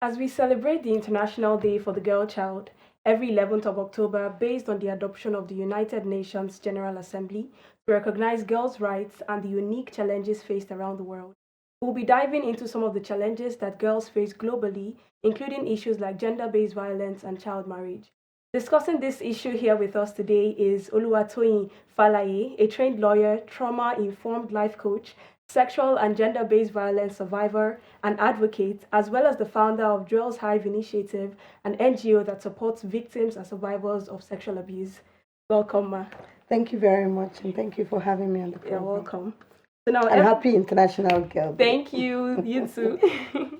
As we celebrate the International Day for the Girl Child every 11th of October, based on the adoption of the United Nations General Assembly to recognize girls' rights and the unique challenges faced around the world, we'll be diving into some of the challenges that girls face globally, including issues like gender based violence and child marriage. Discussing this issue here with us today is Oluwatoyin Falaye, a trained lawyer, trauma informed life coach, sexual and gender based violence survivor, and advocate, as well as the founder of Jewel's Hive Initiative, an NGO that supports victims and survivors of sexual abuse. Welcome, Ma. Thank you very much, and thank you for having me on the You're program. welcome. So now, And happy International Girl Day. thank you. You too.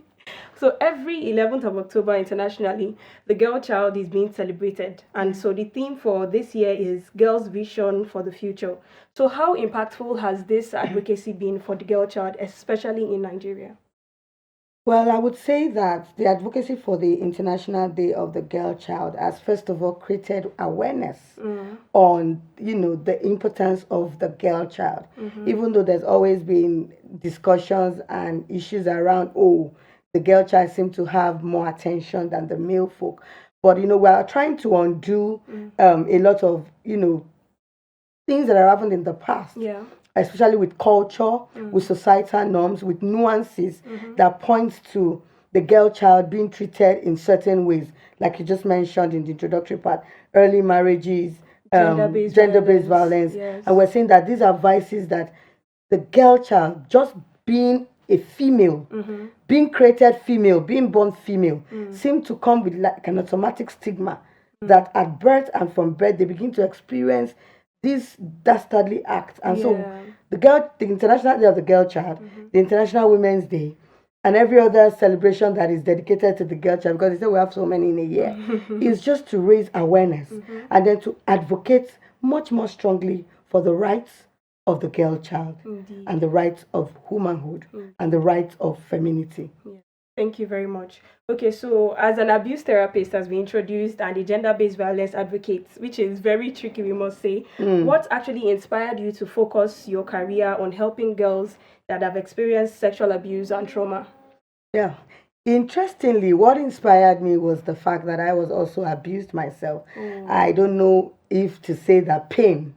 So every 11th of October internationally, the girl child is being celebrated. And so the theme for this year is Girls' Vision for the Future. So how impactful has this advocacy been for the girl child, especially in Nigeria? Well, I would say that the advocacy for the International Day of the Girl Child has first of all created awareness on, the importance of the girl child. Even though there's always been discussions and issues around, oh, the girl child seems to have more attention than the male folk. But, we're trying to undo a lot of, things that have happened in the past. Yeah. Especially with culture, with societal norms, with nuances that point to the girl child being treated in certain ways, like you just mentioned in the introductory part, early marriages, gender-based violence. Yes. And we're saying that these are vices that the girl child, just being a female, being created female, being born female, seem to come with like an automatic stigma that at birth and from birth they begin to experience these dastardly acts. And so the International Day of the Girl Child, the International Women's Day, and every other celebration that is dedicated to the girl child, because they say we have so many in a year, is just to raise awareness and then to advocate much more strongly for the rights of the girl child and the rights of womanhood and the rights of femininity. Yeah. Thank you very much. Okay, so as an abuse therapist, as we introduced, and a gender-based violence advocate, which is very tricky, we must say, what actually inspired you to focus your career on helping girls that have experienced sexual abuse and trauma? Yeah. Interestingly, what inspired me was the fact that I was also abused myself. I don't know if to say that pain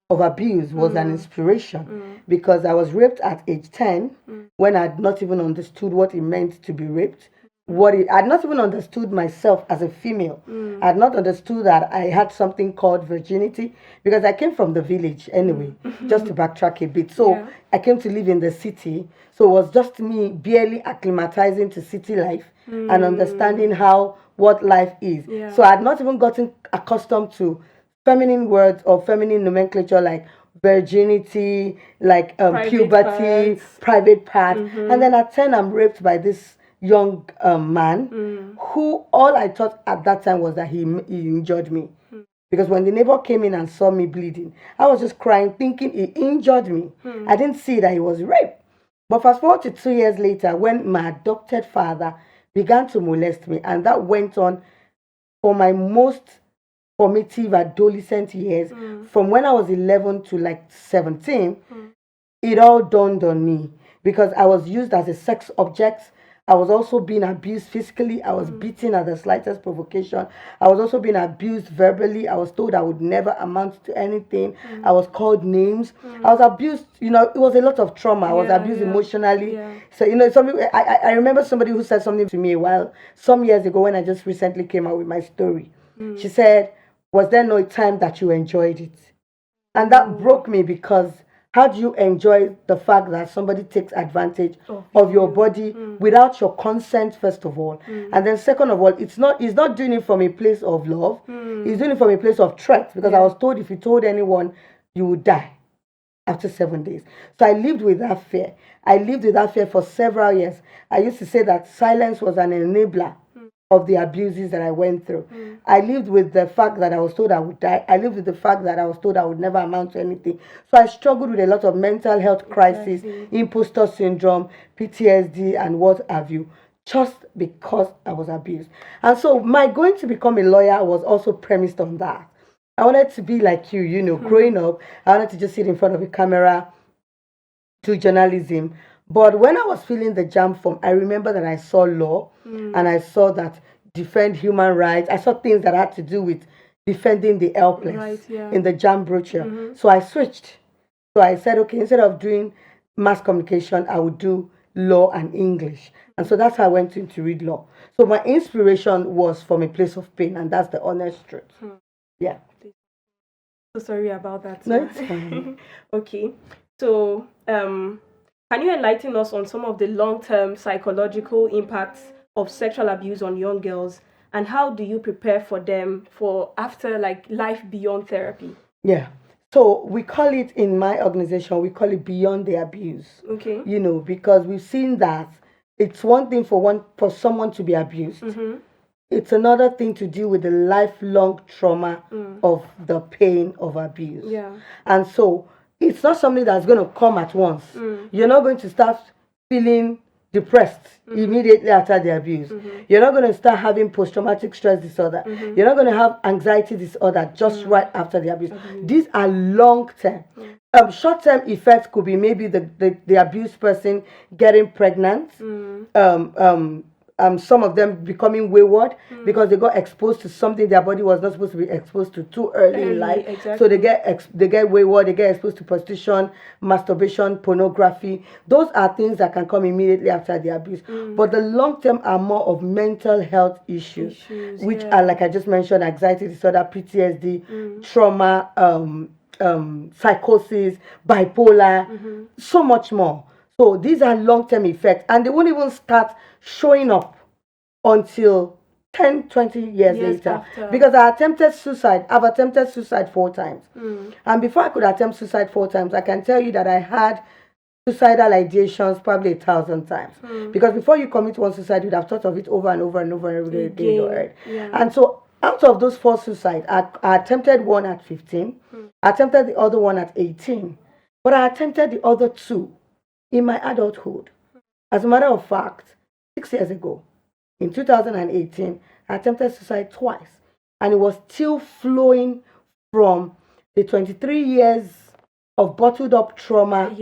of abuse was an inspiration because I was raped at age 10 when I had not even understood what it meant to be raped. I had not even understood myself as a female. I had not understood that I had something called virginity because I came from the village anyway, just to backtrack a bit. So I came to live in the city. So it was just me barely acclimatizing to city life and understanding what life is. So I had not even gotten accustomed to feminine words or feminine nomenclature like virginity, like puberty, private part. And then at 10, I'm raped by this young man who all I thought at that time was that he injured me. Because when the neighbor came in and saw me bleeding, I was just crying, thinking he injured me. I didn't see that he was raped. But fast forward to 2 years later, when my adopted father began to molest me, and that went on for my most formative adolescent years, from when I was 11 to like 17, it all dawned on me because I was used as a sex object. I was also being abused physically. I was beaten at the slightest provocation. I was also being abused verbally. I was told I would never amount to anything. I was called names. I was abused. It was a lot of trauma. I was abused emotionally. So, I remember somebody who said something to me some years ago when I just recently came out with my story. She said, was there no time that you enjoyed it? And that broke me because how do you enjoy the fact that somebody takes advantage of your body without your consent, first of all? And then second of all, he's not doing it from a place of love. He's doing it from a place of threat because I was told if you told anyone, you would die after 7 days. So I lived with that fear. I lived with that fear for several years. I used to say that silence was an enabler of the abuses that I went through. I lived with the fact that I was told I would die. I lived with the fact that I was told I would never amount to anything. So I struggled with a lot of mental health crises, imposter syndrome, PTSD, and what have you, just because I was abused. And so my going to become a lawyer was also premised on that. I wanted to be like you, growing up, I wanted to just sit in front of a camera, do journalism. But when I was filling the JAM form, I remember that I saw law and I saw that defend human rights. I saw things that had to do with defending the helpless Right, yeah. in the JAM brochure. So I switched. So I said, okay, instead of doing mass communication, I would do law and English. And so that's how I went in to read law. So my inspiration was from a place of pain, and that's the honest truth. Yeah. So sorry about that. No, it's fine. Okay. So, can you enlighten us on some of the long-term psychological impacts of sexual abuse on young girls, and how do you prepare for them for after like life beyond therapy? Yeah. So we call it in my organization, we call it beyond the abuse. Okay. You know, because we've seen that it's one thing for someone to be abused. It's another thing to deal with the lifelong trauma of the pain of abuse. Yeah. And so it's not something that's going to come at once. You're not going to start feeling depressed immediately after the abuse. You're not going to start having post-traumatic stress disorder. You're not going to have anxiety disorder just right after the abuse. These are long-term. Short-term effects could be maybe the abused person getting pregnant, some of them becoming wayward because they got exposed to something their body was not supposed to be exposed to too early in life. Exactly. So they get wayward, they get exposed to prostitution, masturbation, pornography. Those are things that can come immediately after the abuse. But the long term are more of mental health issues which are, like I just mentioned, anxiety disorder, PTSD, trauma, psychosis, bipolar, so much more. So these are long-term effects, and they won't even start showing up until 10, 20 years later. After. Because I've attempted suicide 4 times. And before I could attempt suicide 4 times, I can tell you that I had suicidal ideations probably 1,000 times. Because before you commit one suicide, you'd have thought of it over and over and over and over again in your head. And so out of those 4 suicides, I attempted one at 15, I attempted the other one at 18, but I attempted the other 2 in my adulthood. As a matter of fact, 6 years ago, in 2018, I attempted suicide twice, and it was still flowing from the 23 years of bottled up trauma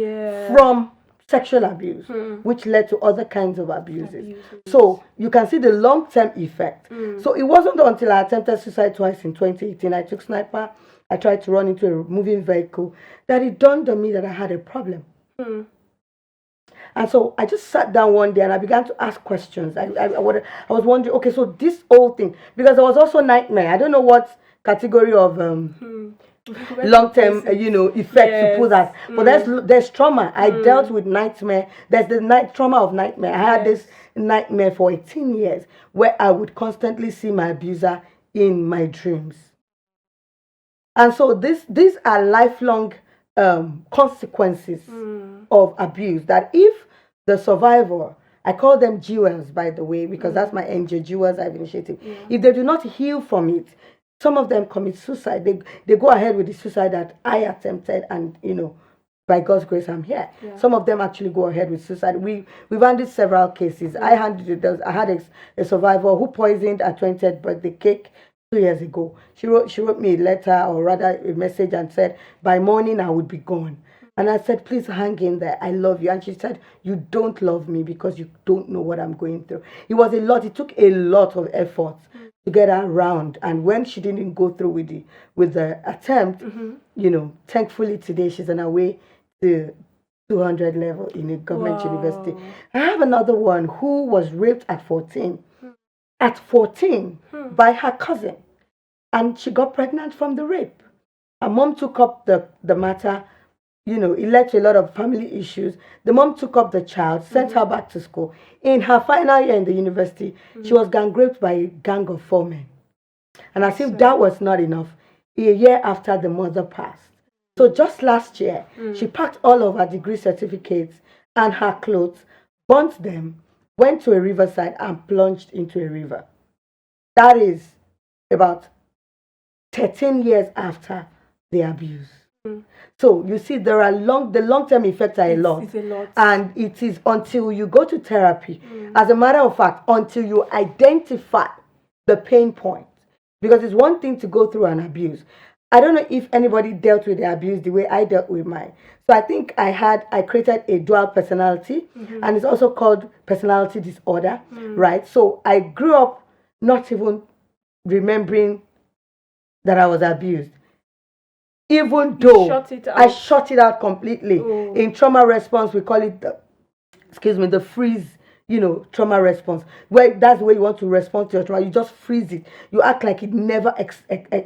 from sexual abuse, which led to other kinds of abuses. So you can see the long-term effect. So it wasn't until I attempted suicide twice in 2018, I took sniper, I tried to run into a moving vehicle, that it dawned on me that I had a problem. And so I just sat down one day and I began to ask questions. I was wondering, okay, so this whole thing, because there was also nightmare. I don't know what category of long-term, effect to put that. But there's trauma. I dealt with nightmare. There's the trauma of nightmare. I had this nightmare for 18 years where I would constantly see my abuser in my dreams. And so these are lifelong consequences of abuse, that if the survivor, I call them jewels, by the way, because that's my NGO, Jewels I've initiative. If they do not heal from it, some of them commit suicide. They go ahead with the suicide that I attempted, and by God's grace, I'm here. Some of them actually go ahead with suicide. We've handled several cases. I had a survivor who poisoned her 20th birthday cake 2 years ago. She wrote me a letter, or rather a message, and said, by morning I would be gone. And I said, please hang in there. I love you. And she said, you don't love me because you don't know what I'm going through. It was a lot. It took a lot of effort to get her around. And when she didn't go through with the attempt, thankfully today she's on her way to 200 level in a government university. I have another one who was raped at 14. At 14 by her cousin. And she got pregnant from the rape. Her mom took up the matter. It led to a lot of family issues. The mom took up the child, sent her back to school. In her final year in the university, she was gang raped by a gang of 4 men. And as if that was not enough, a year after the mother passed. So just last year, she packed all of her degree certificates and her clothes, burnt them, went to a riverside and plunged into a river. That is about 13 years after the abuse. So you see, there are the long-term effects are a lot. It's a lot. And it is until you go to therapy, as a matter of fact, until you identify the pain point. Because it's one thing to go through an abuse. I don't know if anybody dealt with the abuse the way I dealt with mine. So I think I created a dual personality, and it's also called personality disorder, right? So I grew up not even remembering that I was abused, even though I shut it out completely. In trauma response, we call it the freeze, trauma response, where that's the way you want to respond to your trauma. You just freeze it. You act like it never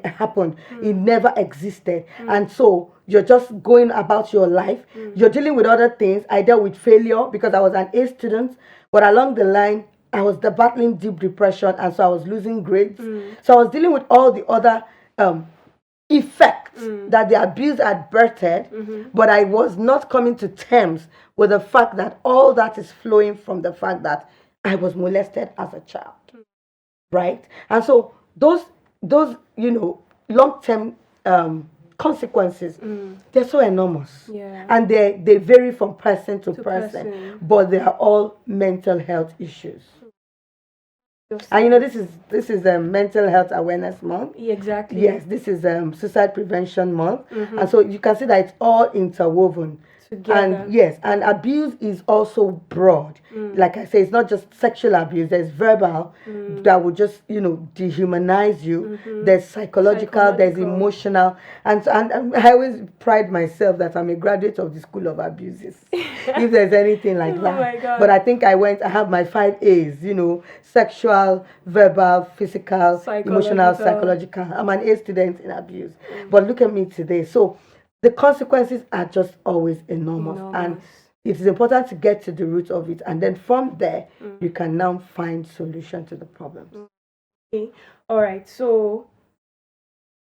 happened. It never existed. And so you're just going about your life. You're dealing with other things. I dealt with failure because I was an A student, but along the line I was battling deep depression, and so I was losing grades. So I was dealing with all the other effects that the abuse had birthed, but I was not coming to terms with the fact that all that is flowing from the fact that I was molested as a child, right? And so those long-term consequences, they're so enormous, and they vary from person to person, but they are all mental health issues. And this is a mental health awareness month. Exactly. Yes, this is suicide prevention month, and so you can see that it's all interwoven together. And yes, and abuse is also broad. Like I say, it's not just sexual abuse. There's verbal that will just dehumanize you. There's psychological. There's emotional, and I always pride myself that I'm a graduate of the School of Abuses, if there's anything like that. My God. But I think I have my 5 A's. Sexual, verbal, physical, emotional, psychological. I'm an A student in abuse. But look at me today. So the consequences are just always enormous. And it is important to get to the root of it. And then from there, you can now find solution to the problems. Okay. All right. So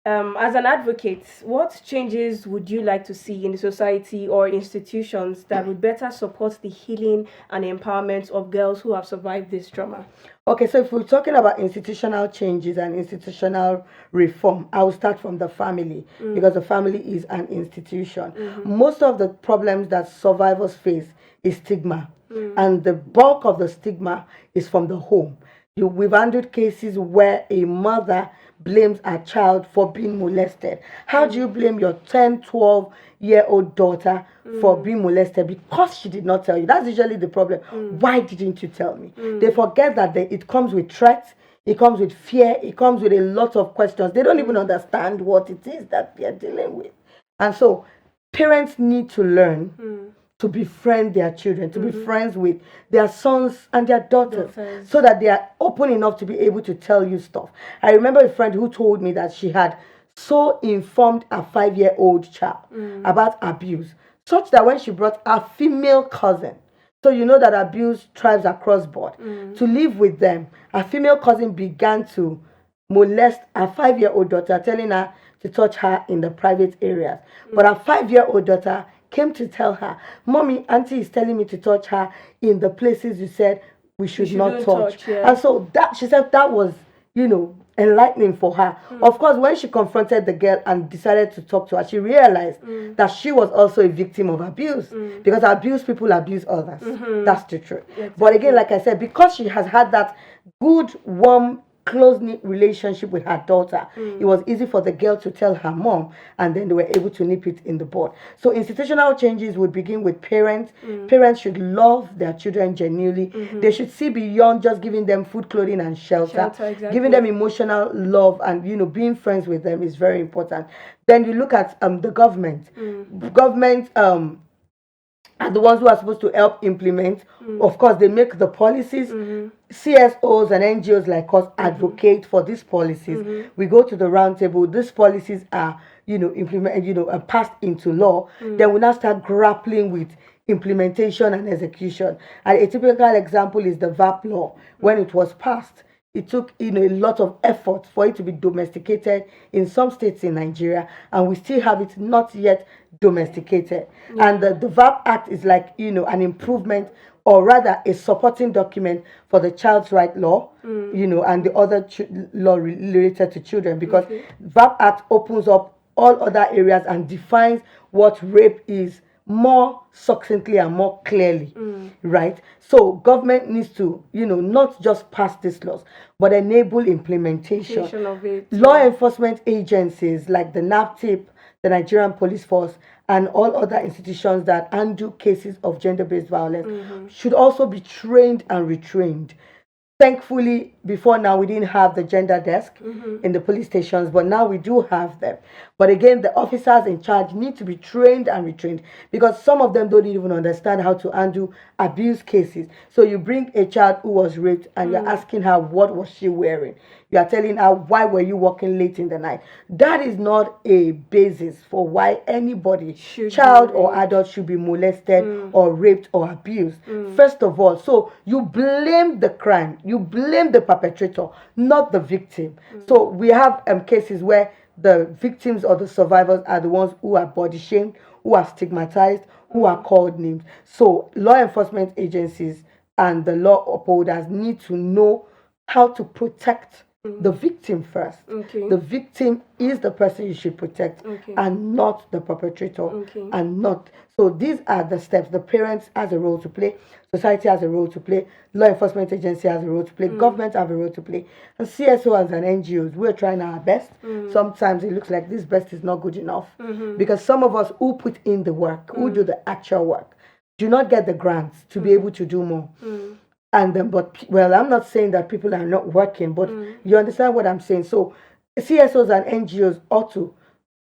as an advocate, what changes would you like to see in the society or institutions that would better support the healing and empowerment of girls who have survived this trauma? Okay, so if we're talking about institutional changes and institutional reform, I will start from the family, because the family is an institution. Most of the problems that survivors face is stigma, and the bulk of the stigma is from the home. We've handled cases where a mother blames a child for being molested. How do you blame your 10, 12-year-old daughter for being molested? Because she did not tell you. That's usually the problem. Why didn't you tell me? They forget that it comes with threats, it comes with fear, it comes with a lot of questions. They don't even understand what it is that they're dealing with. And so parents need to learn to befriend their children, to be friends with their sons and their daughters, so that they are open enough to be able to tell you stuff. I remember a friend who told me that she had so informed a 5-year-old child about abuse, such that when she brought a female cousin, so you know that abuse thrives across board, to live with them, a female cousin began to molest a 5-year-old daughter, telling her to touch her in the private areas. But a 5-year-old daughter came to tell her, "Mommy, auntie is telling me to touch her in the places you said we should not touch." And so she said that was, enlightening for her. Of course, when she confronted the girl and decided to talk to her, she realized that she was also a victim of abuse, because abused people abuse others. That's the truth. But again, like I said, because she has had that good, warm, close-knit relationship with her daughter, it was easy for the girl to tell her mom, and then they were able to nip it in the bud. So institutional changes would begin with parents. Parents should love their children genuinely. They should see beyond just giving them food, clothing, and shelter. Giving them emotional love and being friends with them is very important. Then you look at the government. Government are the ones who are supposed to help implement. Of course, they make the policies. CSOs and NGOs like us advocate for these policies. We go to the round table. These policies are, implemented, passed into law. Then we now start grappling with implementation and execution. And a typical example is the VAP law. When it was passed, it took a lot of effort for it to be domesticated in some states in Nigeria, and we still have it not yet domesticated. And the VAP Act is like an improvement, or rather a supporting document for the child's right law, and the other law related to children, because VAP Act opens up all other areas and defines what rape is, more succinctly and more clearly, right? So government needs to, not just pass these laws, but enable implementation. Of it. Law enforcement agencies like the NAPTIP, the Nigerian Police Force, and all other institutions that handle cases of gender-based violence should also be trained and retrained. Thankfully, before now, we didn't have the gender desk in the police stations, but now we do have them. But again, the officers in charge need to be trained and retrained, because some of them don't even understand how to handle abuse cases. So you bring a child who was raped and you're asking her, what was she wearing? You are telling her, why were you working late in the night? That is not a basis for why anybody, child or adult, should be molested or raped or abused. First of all, so you blame the crime, you blame the perpetrator, not the victim. So we have cases where the victims or the survivors are the ones who are body shamed, who are stigmatized, who are called names. So law enforcement agencies and the law upholders need to know how to protect the victim first. The victim is the person you should protect, and not the perpetrator, and not. So these are the steps. The parents has a role to play, society has a role to play, law enforcement agency has a role to play, government have a role to play, and CSOs and NGOs, we're trying our best. Sometimes it looks like this best is not good enough, because some of us who put in the work, who do the actual work, do not get the grants to be able to do more. And then, I'm not saying that people are not working, but you understand what I'm saying. So CSOs and NGOs ought to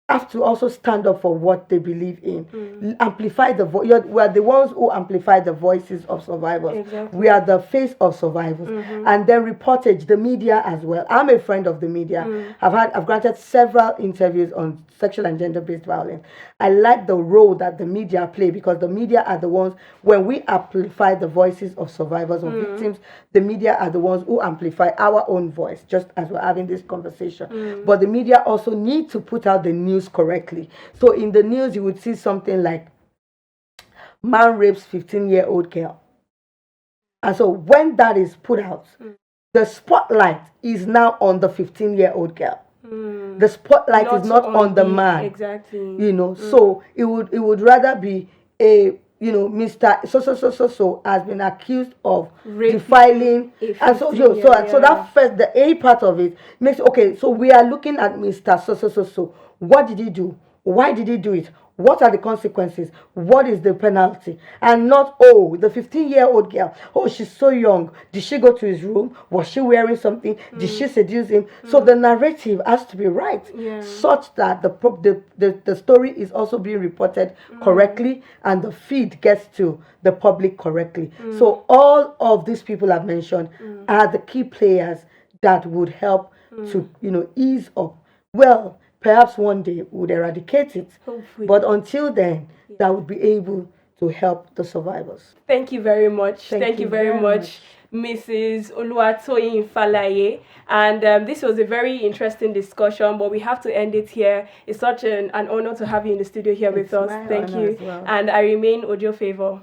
have to also stand up for what they believe in. Amplify the voice. We are the ones who amplify the voices of survivors. We are the face of survivors. And then reportage, the media as well. I'm a friend of the media. I've granted several interviews on sexual and gender-based violence. I like the role that the media play, because the media are the ones, when we amplify the voices of survivors or victims, the media are the ones who amplify our own voice, just as we're having this conversation. But the media also need to put out the news correctly. So in the news, you would see something like, man rapes 15-year-old girl. And so when that is put out, the spotlight is now on the 15-year-old girl. The spotlight is not on the man. Exactly. So it would rather be a, Mr. So has been accused of defiling, and so that first, the A part of it makes, okay, so we are looking at Mr. So. What did he do? Why did he do it? What are the consequences? What is the penalty? And not, the 15-year-old girl, she's so young. Did she go to his room? Was she wearing something? Did she seduce him? So the narrative has to be right, such that the story is also being reported correctly, and the feed gets to the public correctly. So all of these people I've mentioned are the key players that would help to, ease up. Well, perhaps one day we would eradicate it. Hopefully. But until then, that would be able to help the survivors. Thank you very much. Thank you very much, Mrs. Oluwatoyin Falaye. And this was a very interesting discussion, but we have to end it here. It's such an honor to have you in the studio here with us. Thank you. Well. And I remain Ojo Favor.